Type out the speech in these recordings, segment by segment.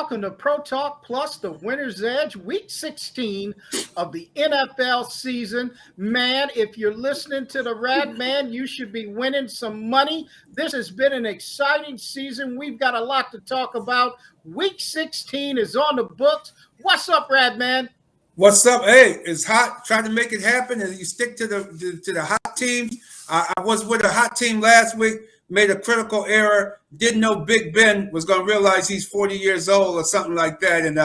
welcome to Pro Talk Plus, the Winner's Edge, Week 16 of the NFL season. Man, if you're listening to the Rad Man, you should be winning some money. This has been an exciting season. We've got a lot to talk about. Week 16 is on the books. What's up, Rad Man? What's up? Hey, it's hot. Try to make it happen, and you stick to the hot teams. I was with a hot team last week. Made a critical error. Didn't know Big Ben was going to realize he's 40 years old or something like that. And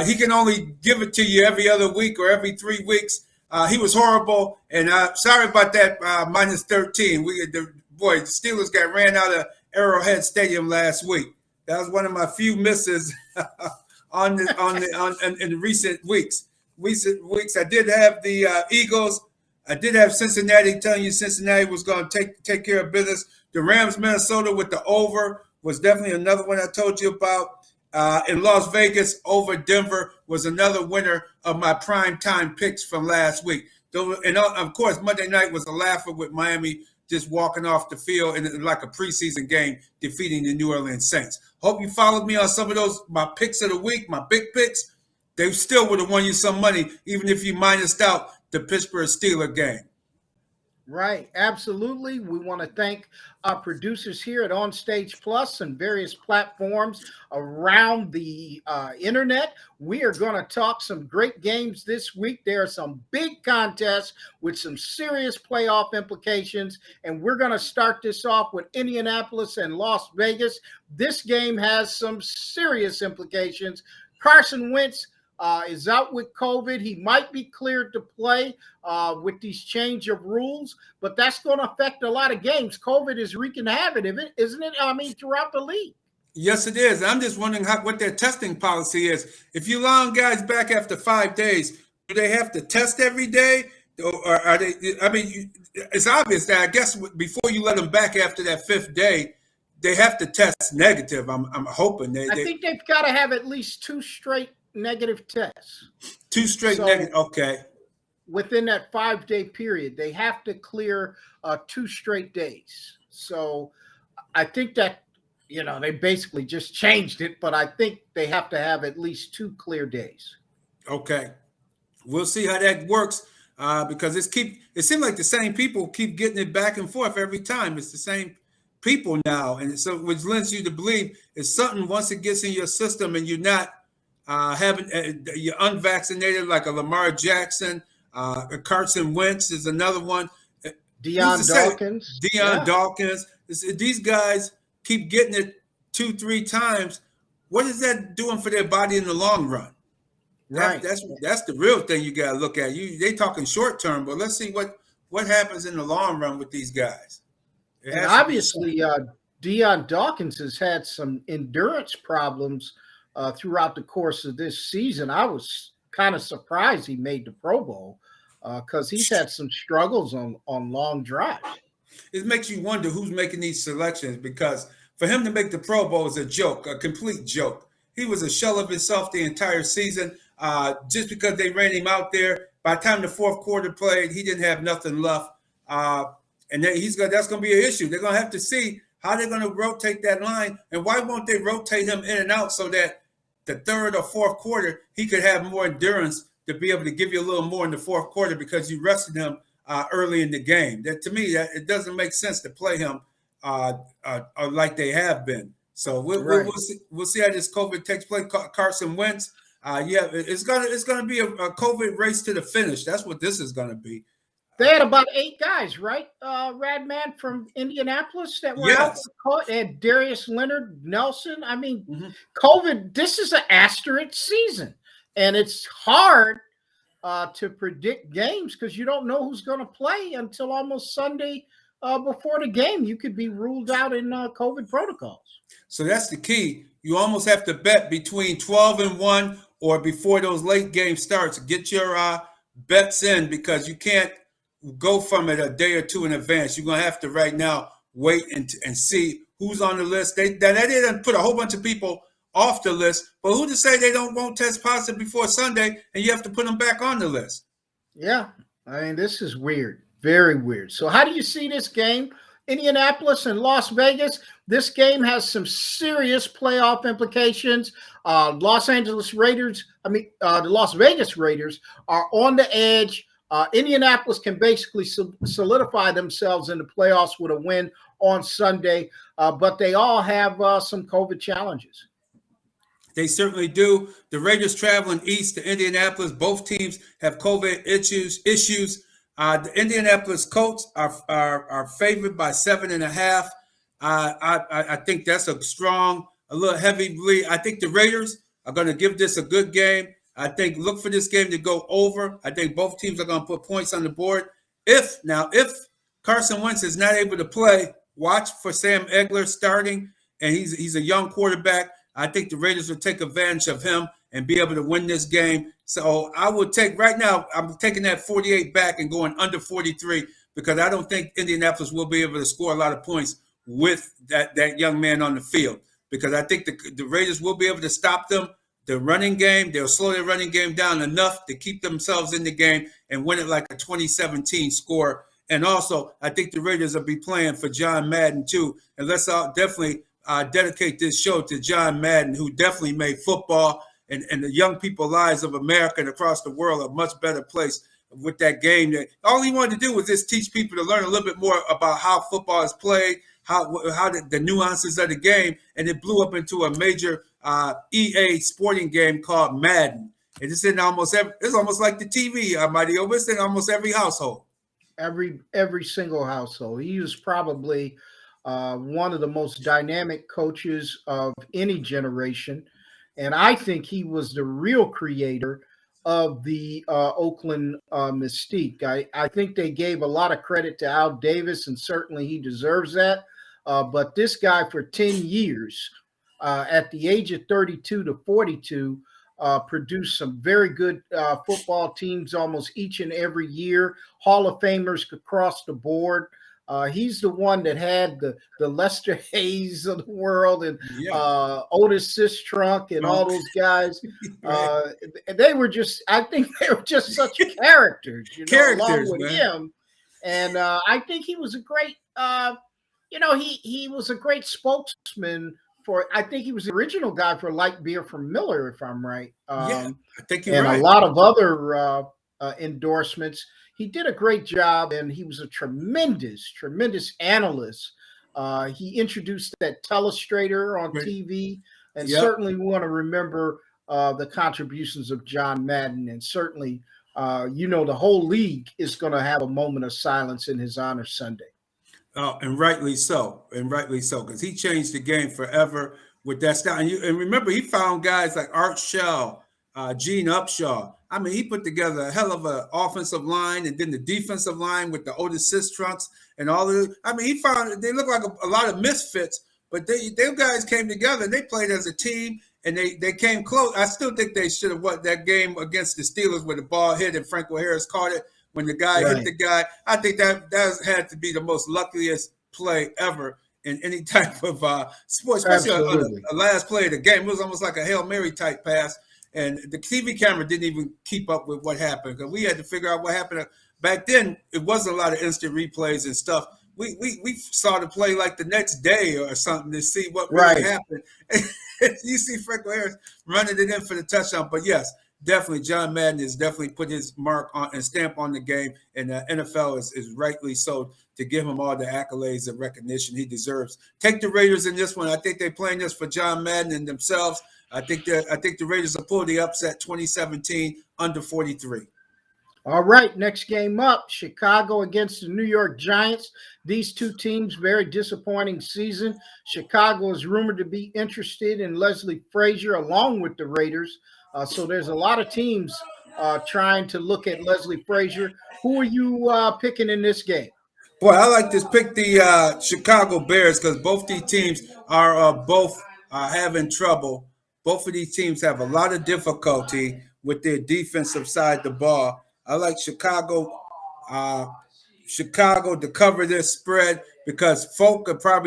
he can only give it to you every other week or every 3 weeks. He was horrible. And sorry about that, minus 13. The Steelers got ran out of Arrowhead Stadium last week. That was one of my few misses in recent weeks. I did have the Eagles. I did have Cincinnati, telling you Cincinnati was going to take care of business. The Rams, Minnesota with the over was definitely another one I told you about. In Las Vegas, over Denver was another winner of my prime time picks from last week. And of course, Monday night was a laugher with Miami just walking off the field in like a preseason game, defeating the New Orleans Saints. Hope you followed me on some of those, my picks of the week, my big picks. They still would have won you some money, even if you minused out the Pittsburgh Steelers game. Right, absolutely. We want to thank our producers here at OnStage Plus and various platforms around the internet. We are going to talk some great games this week. There are some big contests with some serious playoff implications, and we're going to start this off with Indianapolis and Las Vegas. This game has some serious implications. Carson Wentz is out with COVID. He might be cleared to play with these change of rules, but that's going to affect a lot of games. COVID is wreaking havoc, isn't it? I mean, throughout the league. Yes, it is. I'm just wondering what their testing policy is. If you allow guys back after 5 days, do they have to test every day? Or are they? I mean, it's obvious that I guess before you let them back after that 5th day, they have to test negative. I'm hoping. I think they've got to have at least 2 straight negative tests. 2 straight negative. Okay. Within that 5-day period, they have to clear 2 straight days. So I think that, they basically just changed it, but I think they have to have at least 2 clear days. Okay. We'll see how that works because it seems like the same people keep getting it back and forth every time. It's the same people now. And so which lends you to believe it's something once it gets in your system and you're not you're unvaccinated, like a Lamar Jackson, Carson Wentz is another one. Deion Dawkins. Dawkins. These guys keep getting it 2-3 times. What is that doing for their body in the long run? Right. That's the real thing you got to look at. They talking short term, but let's see what happens in the long run with these guys. And obviously, Deion Dawkins has had some endurance problems throughout the course of this season. I was kind of surprised he made the Pro Bowl because he's had some struggles on long drives. It makes you wonder who's making these selections, because for him to make the Pro Bowl is a joke, a complete joke. He was a shell of himself the entire season. Just because they ran him out there, by the time the 4th quarter played, he didn't have nothing left. And that's going to be an issue. They're going to have to see how they're going to rotate that line, and why won't they rotate him in and out so that the 3rd or 4th quarter, he could have more endurance to be able to give you a little more in the 4th quarter because you rested him early in the game. To me, it doesn't make sense to play him like they have been. So we'll see how this COVID takes place. Carson Wentz, it's gonna be a COVID race to the finish. That's what this is gonna be. They had about 8 guys, right? Radman from Indianapolis that were out with COVID. And Darius Leonard, Nelson. I mean, COVID, this is an asterisk season. And it's hard to predict games because you don't know who's going to play until almost Sunday before the game. You could be ruled out in COVID protocols. So that's the key. You almost have to bet between 12-1 or before those late game starts. Get your bets in, because you can't go from it a day or 2 in advance. You're going to have to right now wait and see who's on the list. They didn't put a whole bunch of people off the list, but who to say they won't test positive before Sunday and you have to put them back on the list? Yeah, I mean, this is weird, very weird. So how do you see this game? Indianapolis and Las Vegas. This game has some serious playoff implications. Los Angeles Raiders, the Las Vegas Raiders are on the edge. Indianapolis can basically solidify themselves in the playoffs with a win on Sunday, but they all have some COVID challenges. They certainly do. The Raiders traveling east to Indianapolis. Both teams have COVID issues. The Indianapolis Colts are favored by 7.5. I think that's a little heavy lead. I think the Raiders are going to give this a good game. I think look for this game to go over. I think both teams are going to put points on the board. If Carson Wentz is not able to play, watch for Sam Egler starting, and he's a young quarterback. I think the Raiders will take advantage of him and be able to win this game. So I will take right now, I'm taking that 48 back and going under 43 because I don't think Indianapolis will be able to score a lot of points with that young man on the field because I think the Raiders will be able to stop them. The running game, they'll slow their running game down enough to keep themselves in the game and win it like a 2017 score. And also, I think the Raiders will be playing for John Madden too. And let's definitely dedicate this show to John Madden, who definitely made football and the young people lives of America and across the world a much better place with that game. All he wanted to do was just teach people to learn a little bit more about how football is played, how the nuances of the game, and it blew up into a major EA sporting game called Madden. And it's in it's almost like the TV, Mario. It's in almost every household. Every single household. He was probably one of the most dynamic coaches of any generation. And I think he was the real creator of the Oakland mystique. I think they gave a lot of credit to Al Davis, and certainly he deserves that. But this guy for 10 years, at the age of 32 to 42, produced some very good football teams almost each and every year. Hall of Famers across the board. He's the one that had the Lester Hayes of the world and Otis Sistrunk and all those guys. They were I think they were just such characters, along with him. And I think he was a great, he was a great spokesman for, I think he was the original guy for light beer from Miller, if I'm right. I think you're right. And a lot of other endorsements. He did a great job, and he was a tremendous analyst. He introduced that telestrator on TV, and certainly we want to remember the contributions of John Madden, and certainly, the whole league is going to have a moment of silence in his honor Sunday. Oh, and rightly so, because he changed the game forever with that style. And remember, he found guys like Art Shell, Gene Upshaw. I mean, he put together a hell of an offensive line, and then the defensive line with the Otis Sistrunks and all of it. I mean, he found they look like a lot of misfits, but they guys came together and they played as a team, and they came close. I still think they should have won that game against the Steelers where the ball hit and Franco Harris caught it. When the guy hit the guy, I think that had to be the most luckiest play ever in any type of sport, especially on the last play of the game. It was almost like a Hail Mary type pass, and the TV camera didn't even keep up with what happened because we had to figure out what happened. Back then, it wasn't a lot of instant replays and stuff. We saw the play like the next day or something to see what really happened. You see Franco Harris running it in for the touchdown, but yes. Definitely, John Madden has definitely put his mark on and stamp on the game, and the NFL is rightly so to give him all the accolades and recognition he deserves. Take the Raiders in this one. I think they're playing this for John Madden and themselves. I think the Raiders will pull the upset 2017 under 43. All right, next game up, Chicago against the New York Giants. These two teams, very disappointing season. Chicago is rumored to be interested in Leslie Frazier along with the Raiders. So there's a lot of teams trying to look at Leslie Frazier. Who are you picking in this game? Boy, I like to pick the Chicago Bears because both these teams are having trouble. Both of these teams have a lot of difficulty with their defensive side of the ball. I like Chicago to cover this spread because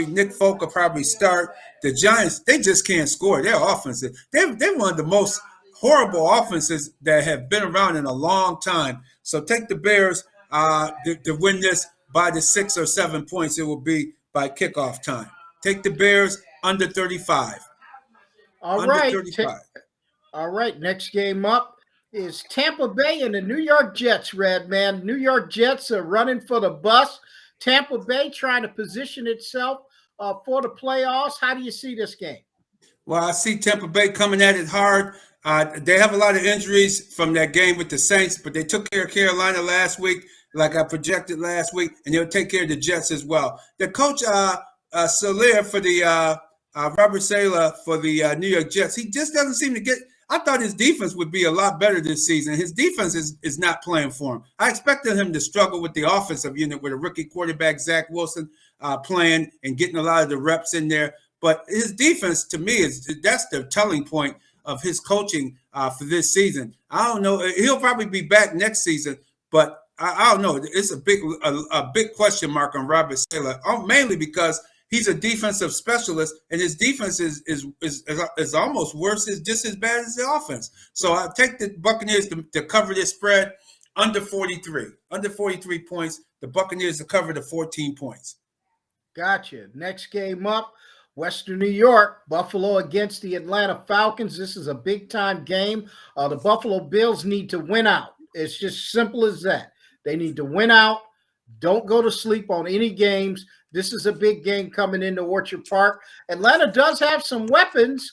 Nick Folk will probably start. The Giants, they just can't score. Their offensive. They're one of the most horrible offenses that have been around in a long time. So take the Bears to win this by the 6 or 7 points it will be by kickoff time. Take the Bears under 35. All Under right. 35. All right. Next game up is Tampa Bay and the New York Jets, Red Man. New York Jets are running for the bus. Tampa Bay trying to position itself for the playoffs. How do you see this game? Well, I see Tampa Bay coming at it hard. They have a lot of injuries from that game with the Saints, but they took care of Carolina last week, like I projected last week, and they'll take care of the Jets as well. The coach, Salir for the Robert Saleh for the New York Jets, he just doesn't seem to get. I thought his defense would be a lot better this season. His defense is not playing for him. I expected him to struggle with the offensive unit with a rookie quarterback, Zach Wilson, playing and getting a lot of the reps in there. But his defense, to me, that's the telling point of his coaching for this season. I don't know. He'll probably be back next season, but I don't know. It's a big question mark on Robert Saleh, mainly because he's a defensive specialist, and his defense is almost worse, is just as bad as the offense. So I take the Buccaneers to cover this spread under 43. Under 43 points, the Buccaneers to cover the 14 points. Gotcha. Next game up, Western New York, Buffalo against the Atlanta Falcons. This is a big-time game. The Buffalo Bills need to win out. It's just simple as that. They need to win out. Don't go to sleep on any games. This is a big game coming into Orchard Park. Atlanta does have some weapons.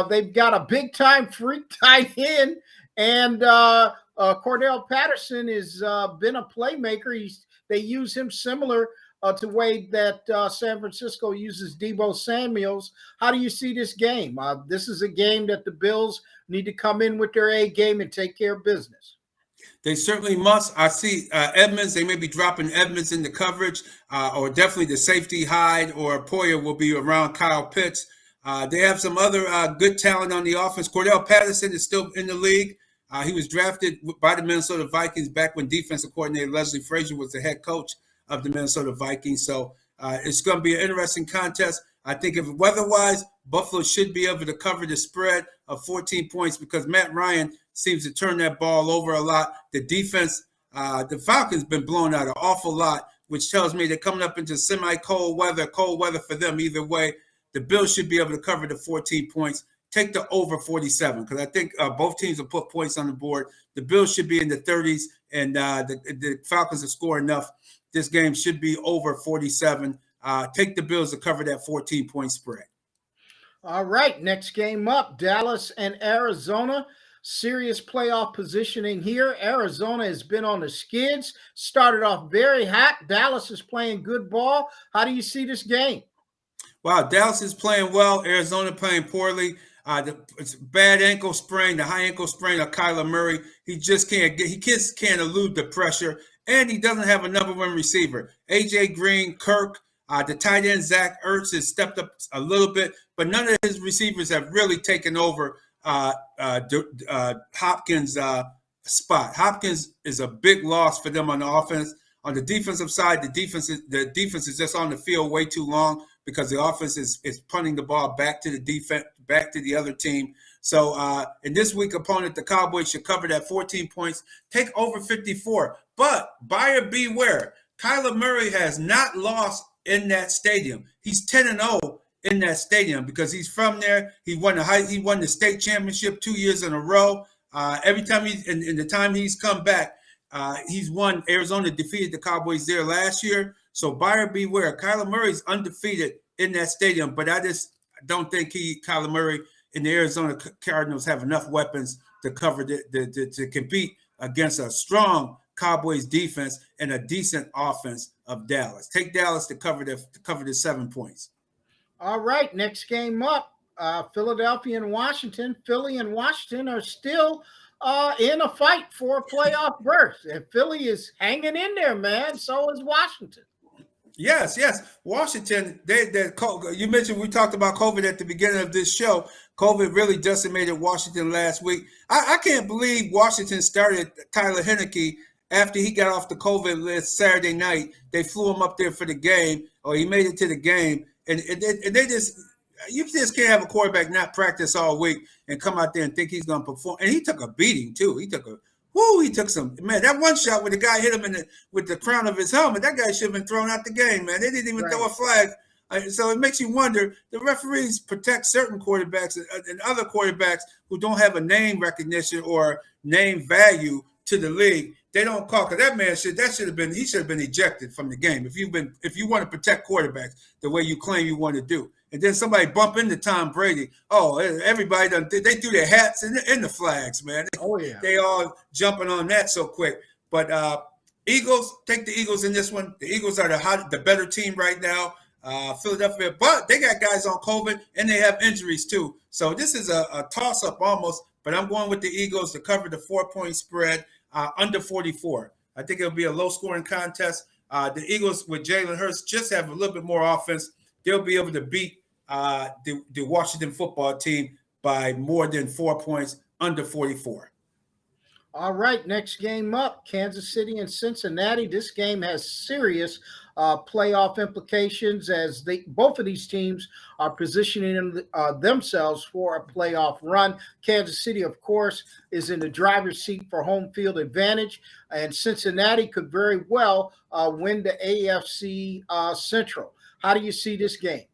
They've got a big-time freak tight end, and Cordell Patterson has been a playmaker. They use him similar to the way that San Francisco uses Deebo Samuels. How do you see this game? This is a game that the Bills need to come in with their A game and take care of business. They certainly must. I see Edmonds. They may be dropping Edmonds in the coverage, or definitely the safety Hyde or Poyer will be around Kyle Pitts. They have some other good talent on the offense. Cordell Patterson is still in the league. He was drafted by the Minnesota Vikings back when defensive coordinator Leslie Frazier was the head coach of the Minnesota Vikings. So it's going to be an interesting contest. I think if weather-wise, Buffalo should be able to cover the spread of 14 points because Matt Ryan seems to turn that ball over a lot. The defense, the Falcons been blown out an awful lot, which tells me they're coming up into cold weather for them either way. The Bills should be able to cover the 14 points. Take the over 47 because I think both teams will put points on the board. The Bills should be in the 30s, and the Falcons will score enough. This game should be over 47. Take the Bills to cover that 14-point spread. All right, next game up, Dallas and Arizona. Serious playoff positioning here. Arizona has been on the skids, started off very hot. Dallas is playing good ball. How do you see this game? Wow, Dallas is playing well. Arizona playing poorly. It's bad ankle sprain, the high ankle sprain of Kyler Murray. He just can't elude the pressure, and he doesn't have a number one receiver. A.J. Green, Kirk, the tight end Zach Ertz has stepped up a little bit, but none of his receivers have really taken over Hopkins' spot. Hopkins is a big loss for them on the offense. On the defensive side, the defense is just on the field way too long because the offense is punting the ball back to the defense, back to the other team. So in this week opponent, the Cowboys should cover that 14 points, take over 54. But buyer beware. Kyler Murray has not lost in that stadium. He's 10-0 in that stadium because he's from there. He won the state championship 2 years in a row. Every time in the time he's come back, he's won. Arizona defeated the Cowboys there last year. So buyer beware. Kyler Murray's undefeated in that stadium, but I just don't think Kyler Murray and the Arizona Cardinals have enough weapons to cover to compete against a strong Cowboys defense and a decent offense of Dallas. Take Dallas to cover the 7 points. All right, next game up, Philadelphia and Washington. Philly and Washington are still in a fight for a playoff berth. And Philly is hanging in there, man. So is Washington. Yes. Washington, you mentioned we talked about COVID at the beginning of this show. COVID really decimated Washington last week. I can't believe Washington started Tyler Heineke after he got off the COVID list Saturday night. They flew him up there for the game, or he made it to the game. And you just can't have a quarterback not practice all week and come out there and think he's going to perform. And he took a beating too. Whoo, he took some, man, that one shot where the guy hit him with the crown of his helmet, that guy should have been thrown out the game, man. They didn't even throw a flag. So it makes you wonder, the referees protect certain quarterbacks and other quarterbacks who don't have a name recognition or name value to the league. They don't call, because that man should have been ejected from the game. If you want to protect quarterbacks the way you claim you want to do. And then somebody bump into Tom Brady. Oh, everybody they threw their hats in the flags, man. Oh yeah. They all jumping on that so quick. But Eagles, take the Eagles in this one. The Eagles are the better team right now. Philadelphia, but they got guys on COVID and they have injuries too. So this is a toss-up almost, but I'm going with the Eagles to cover the 4-point spread under 44. I think it'll be a low-scoring contest. The Eagles with Jalen Hurts just have a little bit more offense. They'll be able to beat the Washington football team by more than 4 points under 44. All right, next game up, Kansas City and Cincinnati. This game has serious playoff implications as both of these teams are positioning themselves for a playoff run. Kansas City, of course, is in the driver's seat for home field advantage, and Cincinnati could very well win the AFC Central. How do you see this game?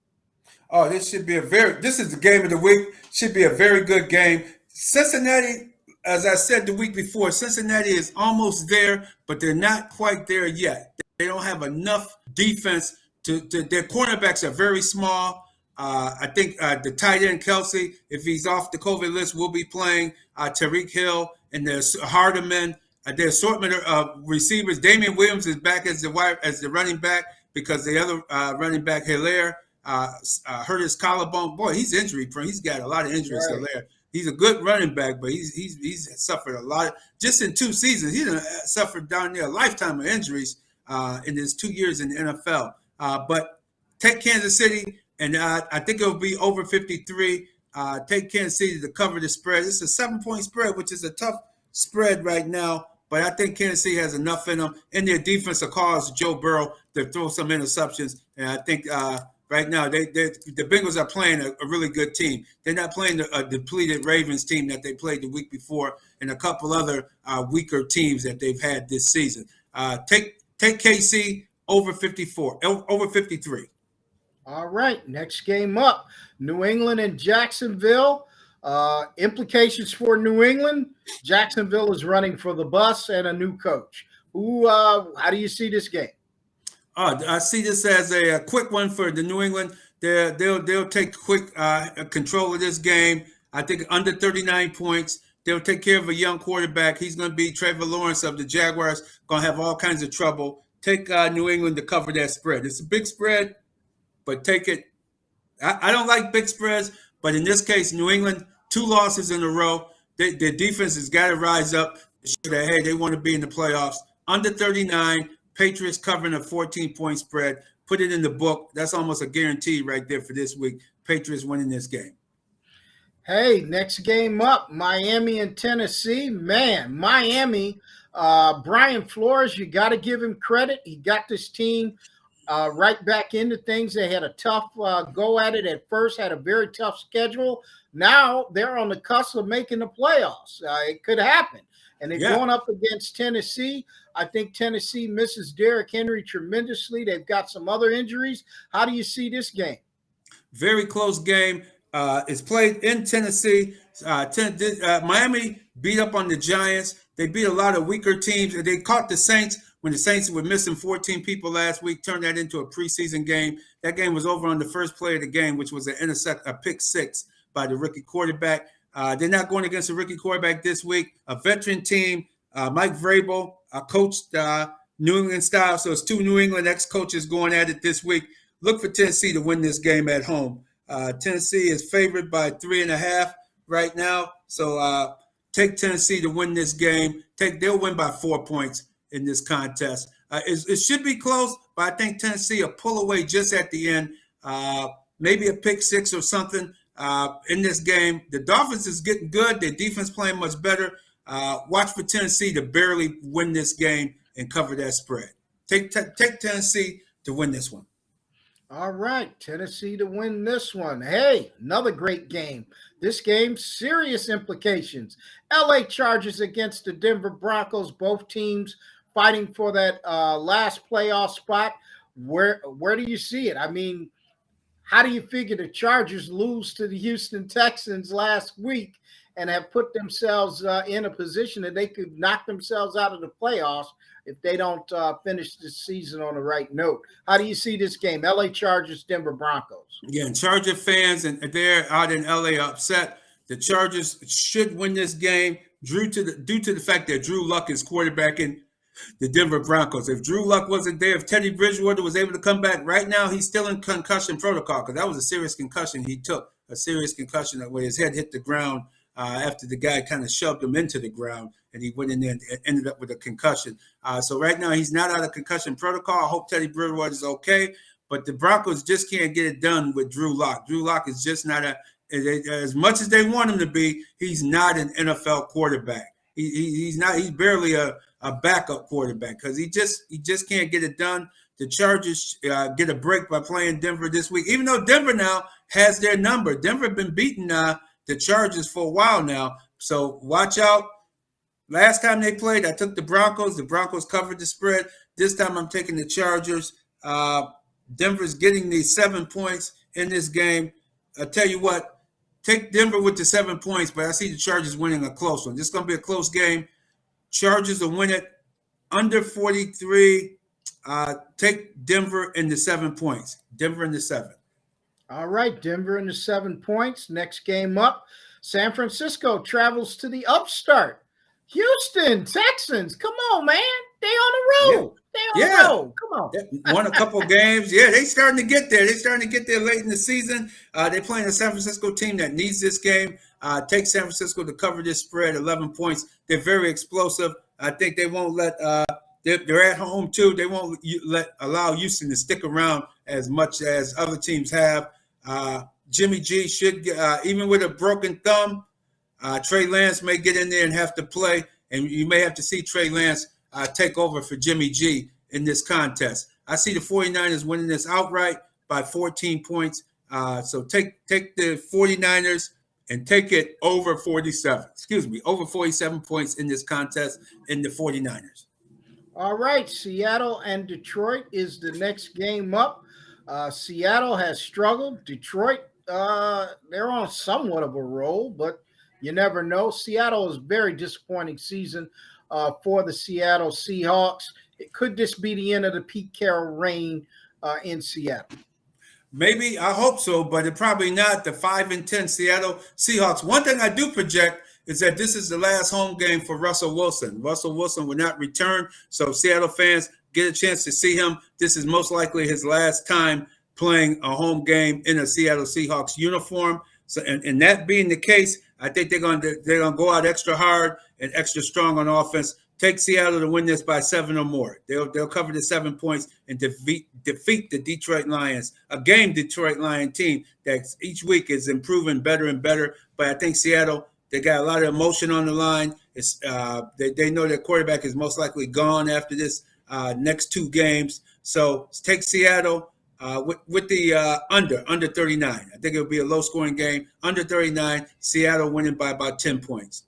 Oh, this is the game of the week. Should be a very good game. Cincinnati, as I said the week before, Cincinnati is almost there, but they're not quite there yet. They don't have enough defense their cornerbacks are very small. I think the tight end Kelsey, if he's off the COVID list, will be playing. Tyreek Hill and there's Hardeman. Their assortment of receivers. Damian Williams is back as the running back because the other running back Hilaire hurt his collarbone. Boy, he's injury prone. He's got a lot of injuries. Right. Hilaire. He's a good running back, but he's suffered a lot. Just in 2 seasons, he's suffered down near a lifetime of injuries in his 2 years in the NFL. But take Kansas City, and I think it'll be over 53. Take Kansas City to cover the spread. It's a 7-point spread, which is a tough spread right now. But I think Kansas City has enough in them. And their defense will cause Joe Burrow to throw some interceptions. And I think right now the Bengals are playing a really good team. They're not playing a depleted Ravens team that they played the week before and a couple other weaker teams that they've had this season. Take KC over 53. All right, next game up, New England and Jacksonville. Implications for New England. Jacksonville is running for the bus and a new coach. How do you see this game? I see this as a quick one for the New England. They'll take quick control of this game. I think under 39 points. They'll take care of a young quarterback. He's going to be Trevor Lawrence of the Jaguars. Going to have all kinds of trouble. Take New England to cover that spread. It's a big spread, but take it. I don't like big spreads, but in this case, New England, 2 losses in a row. Their defense has got to rise up to show that, hey, they want to be in the playoffs. Under 39, Patriots covering a 14-point spread. Put it in the book. That's almost a guarantee right there for this week. Patriots winning this game. Hey, next game up, Miami and Tennessee. Man, Miami, Brian Flores, you got to give him credit. He got this team right back into things. They had a tough go at it at first, had a very tough schedule. Now they're on the cusp of making the playoffs. It could happen. And they're going up against Tennessee. I think Tennessee misses Derrick Henry tremendously. They've got some other injuries. How do you see this game? Very close game. It's played in Tennessee. Miami beat up on the Giants. They beat a lot of weaker teams. They caught the Saints when the Saints were missing 14 people last week, turned that into a preseason game. That game was over on the first play of the game, which was a pick 6 by the rookie quarterback. They're not going against a rookie quarterback this week. A veteran team, Mike Vrabel, coached New England style. So it's 2 New England ex-coaches going at it this week. Look for Tennessee to win this game at home. Tennessee is favored by 3.5 right now. So take Tennessee to win this game. They'll win by 4 points in this contest. It should be close, but I think Tennessee will pull away just at the end. Maybe a pick 6 or something in this game. The Dolphins is getting good. Their defense playing much better. Watch for Tennessee to barely win this game and cover that spread. Take Tennessee to win this one. All right, Tennessee to win this one. Hey, another great game. This game, serious implications. LA Chargers against the Denver Broncos, both teams fighting for that last playoff spot. Where do you see it? I mean, how do you figure the Chargers lose to the Houston Texans last week and have put themselves in a position that they could knock themselves out of the playoffs if they don't finish the season on the right note? How do you see this game? LA Chargers, Denver Broncos. Yeah, and Charger fans, and they're out in LA upset. The Chargers should win this game due to the fact that Drew Luck is quarterbacking the Denver Broncos. If Drew Luck wasn't there, if Teddy Bridgewater was able to come back right now, he's still in concussion protocol because that was a serious concussion he took, a serious concussion where his head hit the ground after the guy kind of shoved him into the ground, and he went in there and ended up with a concussion. So right now he's not out of concussion protocol. I hope Teddy Bridgewater is okay, but the Broncos just can't get it done with Drew Lock. Drew Lock is just not as much as they want him to be, he's not an NFL quarterback. He's not. He's barely a backup quarterback because he just can't get it done. The Chargers get a break by playing Denver this week, even though Denver now has their number. Denver have been beating the Chargers for a while now, so watch out. Last time they played, I took the Broncos. The Broncos covered the spread. This time I'm taking the Chargers. Denver's getting these 7 points in this game. I tell you what. Take Denver with the 7 points, but I see the Chargers winning a close one. This is going to be a close game. Chargers will win it under 43. Take Denver in the 7 points. Denver in the 7. All right, Denver in the 7 points. Next game up, San Francisco travels to the upstart. Houston Texans, come on, man. They on the road. Yeah. They on the road. Come on. Won a couple games. Yeah, they starting to get there. They're starting to get there late in the season. They're playing a San Francisco team that needs this game. Take San Francisco to cover this spread, 11 points. They're very explosive. I think they won't let they're at home too. They won't allow Houston to stick around as much as other teams have. Jimmy G should, even with a broken thumb, Trey Lance may get in there and have to play, and you may have to see Trey Lance take over for Jimmy G in this contest. I see the 49ers winning this outright by 14 points. So take the 49ers and take it over 47. Over 47 points in this contest in the 49ers. All right, Seattle and Detroit is the next game up. Seattle has struggled. Detroit, they're on somewhat of a roll, but you never know. Seattle is a very disappointing season for the Seattle Seahawks. Could this be the end of the Pete Carroll reign in Seattle? Maybe, I hope so, but it probably not. The 5-10 Seattle Seahawks. One thing I do project is that this is the last home game for Russell Wilson. Russell Wilson will not return, so Seattle fans get a chance to see him. This is most likely his last time playing a home game in a Seattle Seahawks uniform. So, and that being the case, I think they're going to go out extra hard and extra strong on offense. Take Seattle to win this by 7 or more. They'll cover the 7 points and defeat the Detroit Lions, a game Detroit Lion team that each week is improving better and better. But I think Seattle, they got a lot of emotion on the line. It's they know their quarterback is most likely gone after this next 2 games. So take Seattle with the under 39. I think it'll be a low-scoring game. Under 39, Seattle winning by about 10 points.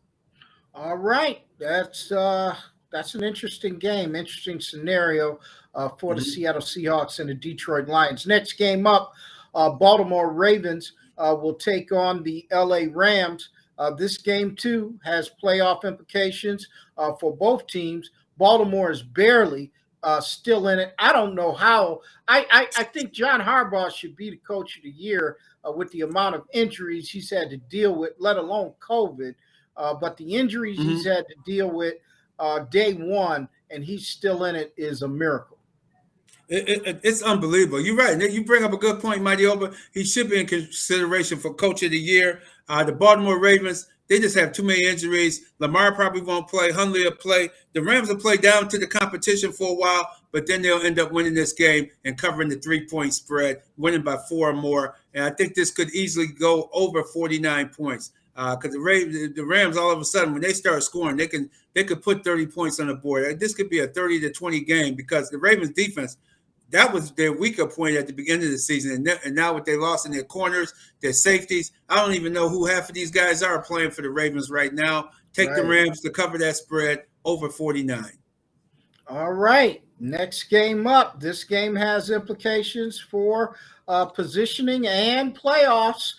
All right, that's an interesting game, interesting scenario for the Seattle Seahawks and the Detroit Lions. Next game up, Baltimore Ravens will take on the LA Rams. This game, too, has playoff implications for both teams. Baltimore is barely still in it. I don't know how. I think John Harbaugh should be the coach of the year with the amount of injuries he's had to deal with, let alone COVID. But the injuries he's had to deal with day one, and he's still in it, is a miracle. It's unbelievable. You're right. You bring up a good point, Mighty Oba. He should be in consideration for Coach of the Year. The Baltimore Ravens, they just have too many injuries. Lamar probably won't play. Hundley will play. The Rams will play down to the competition for a while, but then they'll end up winning this game and covering the 3-point spread, winning by 4 or more. And I think this could easily go over 49 points. Because the Rams, all of a sudden, when they start scoring, they could put 30 points on the board. This could be a 30-20 game because the Ravens defense that was their weaker point at the beginning of the season. And now what they lost in their corners, their safeties, I don't even know who half of these guys are playing for the Ravens right now. Take the Rams to cover that spread over 49. All right. Next game up. This game has implications for positioning and playoffs.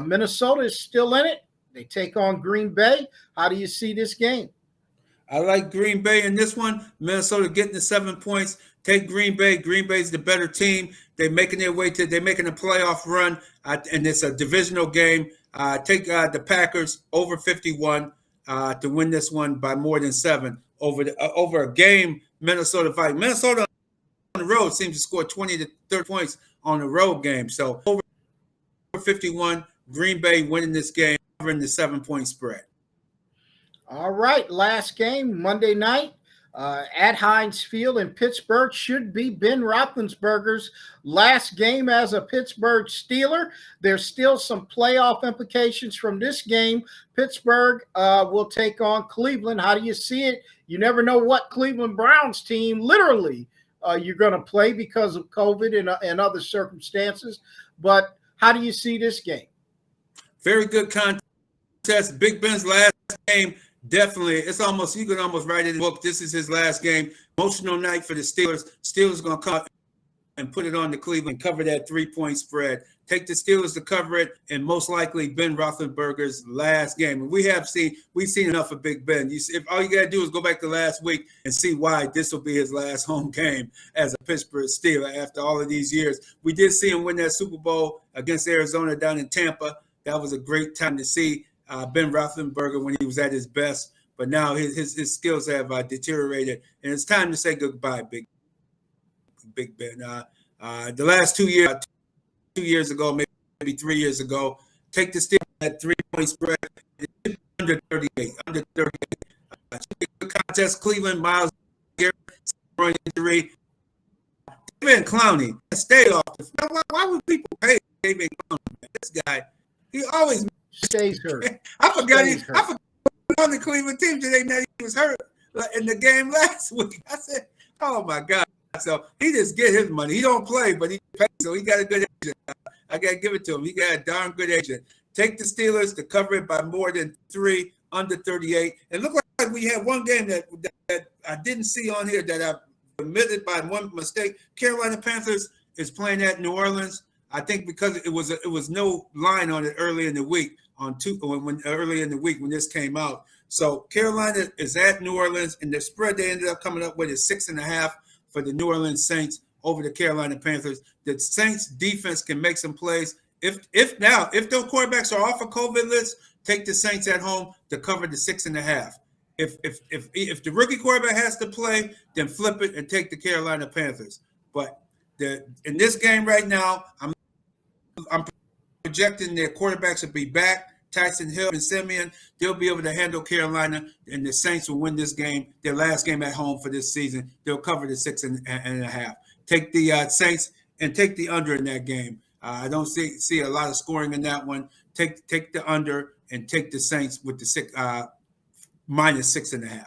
Minnesota is still in it. They take on Green Bay. How do you see this game? I like Green Bay in this one. Minnesota getting the 7 points. Take Green Bay. Green Bay's the better team. They're making their way they're making a playoff run, and it's a divisional game. Take the Packers over 51 to win this one by more than 7 over a game. Minnesota fight. Minnesota on the road seems to score 20 to 30 points on the road game. So over 51, Green Bay winning this game, covering the 7-point spread. All right, last game, Monday night at Heinz Field in Pittsburgh. Should be Ben Roethlisberger's last game as a Pittsburgh Steeler. There's still some playoff implications from this game. Pittsburgh will take on Cleveland. How do you see it? You never know what Cleveland Browns team literally you're going to play because of COVID and other circumstances. But how do you see this game? Very good contest. Big Ben's last game. Definitely. It's almost, you can almost write it in the book. This is his last game. Emotional night for the Steelers. Steelers going to come and put it on to Cleveland, cover that 3-point spread. Take the Steelers to cover it, and most likely Ben Roethlisberger's last game. And we've seen enough of Big Ben. If all you got to do is go back to last week and see why this will be his last home game as a Pittsburgh Steeler after all of these years. We did see him win that Super Bowl against Arizona down in Tampa. That was a great time to see Ben Roethlisberger when he was at his best. But now his skills have deteriorated, and it's time to say goodbye, Big Ben. The last 2 years, 2 years ago, maybe 3 years ago, take the Steelers at 3-point spread under 38. Under 38. Contest, Cleveland, Miles Garrett, injury. David Clowney, stay off. Why would people pay David Clowney? This guy, he always stays hurt. I forgot he on the Cleveland team today. That he was hurt in the game last week. I said, "Oh my God!" So he just get his money. He don't play, but he pays. So he got a good agent. I got to give it to him. He got a darn good agent. Take the Steelers to cover it by more than 3, under 38. And look like we had one game that I didn't see on here that I omitted by one mistake. Carolina Panthers is playing at New Orleans. I think because it was no line on it early in the week early in the week when this came out. So Carolina is at New Orleans, and the spread they ended up coming up with is 6.5 for the New Orleans Saints over the Carolina Panthers. The Saints defense can make some plays. If those quarterbacks are off a COVID list, take the Saints at home to cover the 6.5. If the rookie quarterback has to play, then flip it and take the Carolina Panthers. But in this game right now, I'm projecting their quarterbacks will be back. Tyson Hill and Simeon, they'll be able to handle Carolina, and the Saints will win this game, their last game at home for this season. They'll cover the 6.5. Take the Saints and take the under in that game. I don't see a lot of scoring in that one. Take the under and take the Saints with the minus 6.5.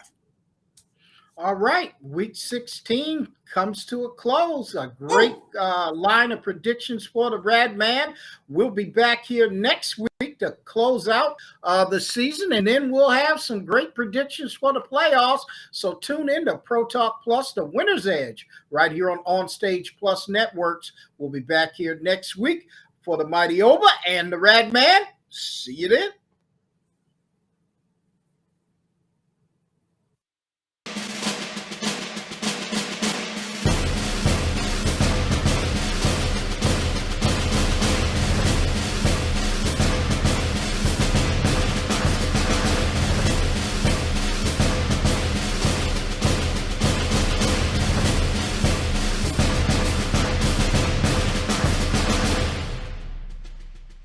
All right, week 16 comes to a close. A great line of predictions for the Rad Man. We'll be back here next week to close out the season, and then we'll have some great predictions for the playoffs. So tune in to Pro Talk Plus, the Winner's Edge, right here on Stage Plus Networks. We'll be back here next week for the Mighty Oba and the Rad Man. See you then.